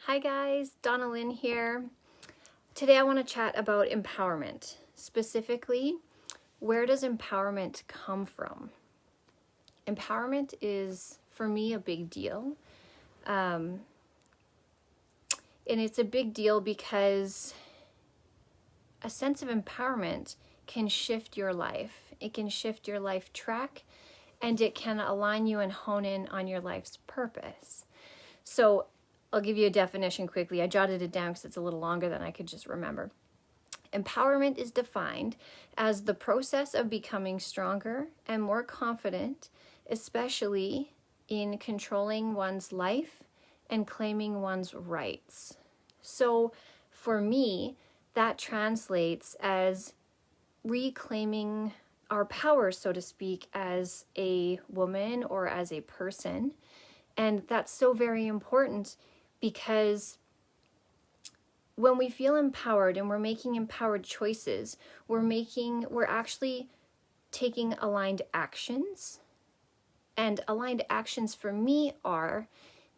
Hi guys, Donna Lynn here. Today I want to chat about empowerment. Specifically, where does empowerment come from? Empowerment is, for me, a big deal. And it's a big deal because a sense of empowerment can shift your life. It can shift your life track, and it can align you and hone in on your life's purpose. So I'll give you a definition quickly. I jotted it down because it's a little longer than I could just remember. Empowerment is defined as the process of becoming stronger and more confident, especially in controlling one's life and claiming one's rights. So for me, that translates as reclaiming our power, so to speak, as a woman or as a person. And that's so very important because when we feel empowered and we're making empowered choices, we're actually taking aligned actions. And aligned actions for me are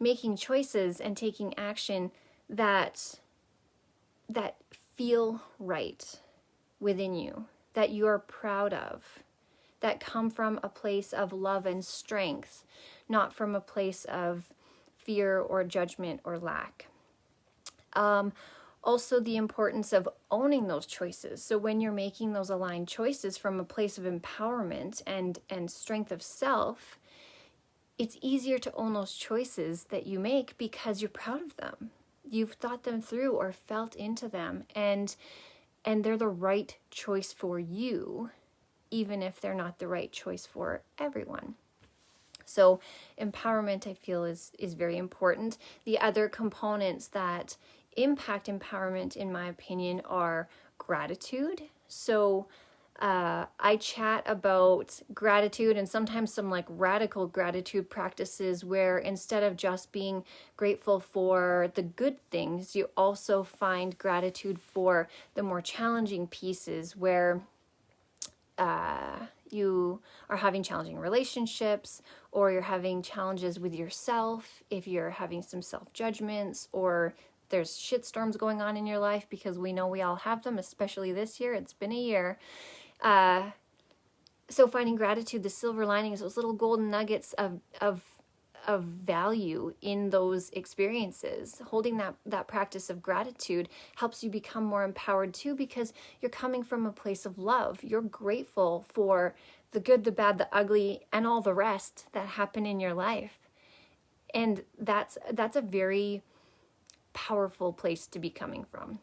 making choices and taking action that feel right within you, that you're proud of, that come from a place of love and strength, not from a place of fear or judgment or lack. Also, the importance of owning those choices. So when you're making those aligned choices from a place of empowerment and strength of self, it's easier to own those choices that you make because you're proud of them. You've thought them through or felt into them, and they're the right choice for you, even if they're not the right choice for everyone. So empowerment, I feel, is very important. The other components that impact empowerment, in my opinion, are gratitude. So I chat about gratitude and sometimes some like radical gratitude practices where instead of just being grateful for the good things, you also find gratitude for the more challenging pieces where you are having challenging relationships, or you're having challenges with yourself, if you're having some self-judgments, or there's shitstorms going on in your life, because we know we all have them, especially this year. It's been a year. So finding gratitude, the silver linings, those little golden nuggets of value in those experiences, holding that practice of gratitude helps you become more empowered too, because you're coming from a place of love. You're grateful for the good, the bad, the ugly, and all the rest that happen in your life. And that's a very powerful place to be coming from.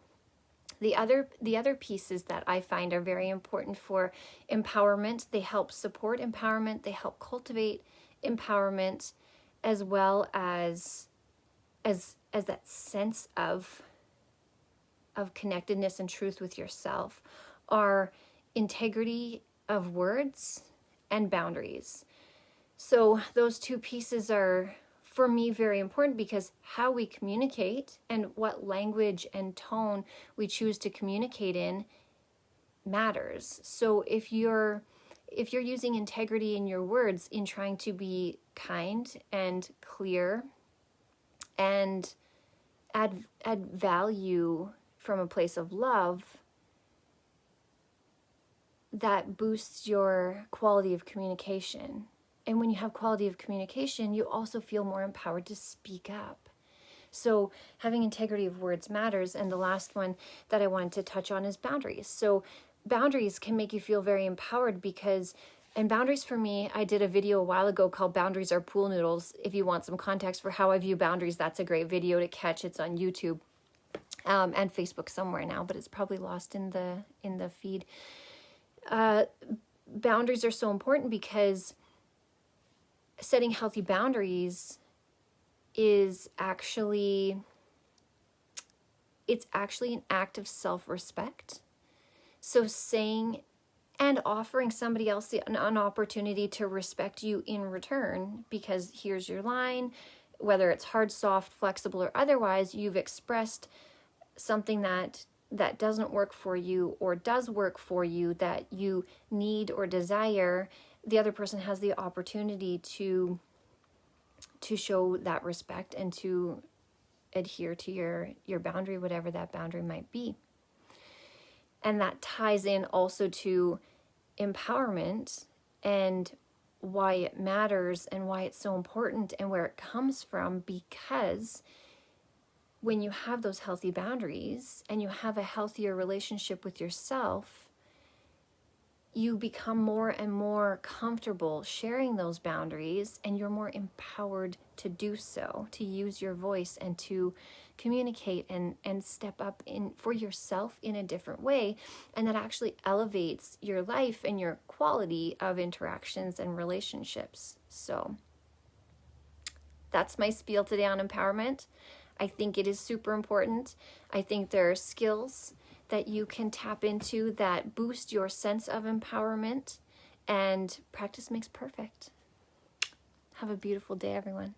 The other pieces that I find are very important for empowerment, they help support empowerment, they help cultivate empowerment, as well as that sense of connectedness and truth with yourself, are integrity of words and boundaries. So those two pieces are, for me, very important, because how we communicate and what language and tone we choose to communicate in matters. So if you're using integrity in your words, in trying to be kind and clear and add value from a place of love, that boosts your quality of communication. And when you have quality of communication, you also feel more empowered to speak up. So having integrity of words matters. And the last one that I wanted to touch on is boundaries. So boundaries can make you feel very empowered and boundaries for me, I did a video a while ago called Boundaries Are Pool Noodles. If you want some context for how I view boundaries, that's a great video to catch. It's on YouTube and Facebook somewhere now, but it's probably lost in the feed. Boundaries are so important because setting healthy boundaries is actually an act of self-respect. So saying and offering somebody else an opportunity to respect you in return, because here's your line, whether it's hard, soft, flexible, or otherwise, you've expressed something that doesn't work for you or does work for you, that you need or desire. The other person has the opportunity to show that respect and to adhere to your boundary, whatever that boundary might be. And that ties in also to empowerment and why it matters and why it's so important and where it comes from, because when you have those healthy boundaries and you have a healthier relationship with yourself, you become more and more comfortable sharing those boundaries, and you're more empowered to do so, to use your voice and to communicate and step up in for yourself in a different way. And that actually elevates your life and your quality of interactions and relationships. So that's my spiel today on empowerment. I think it is super important. I think there are skills that you can tap into that boost your sense of empowerment, and practice makes perfect. Have a beautiful day, everyone.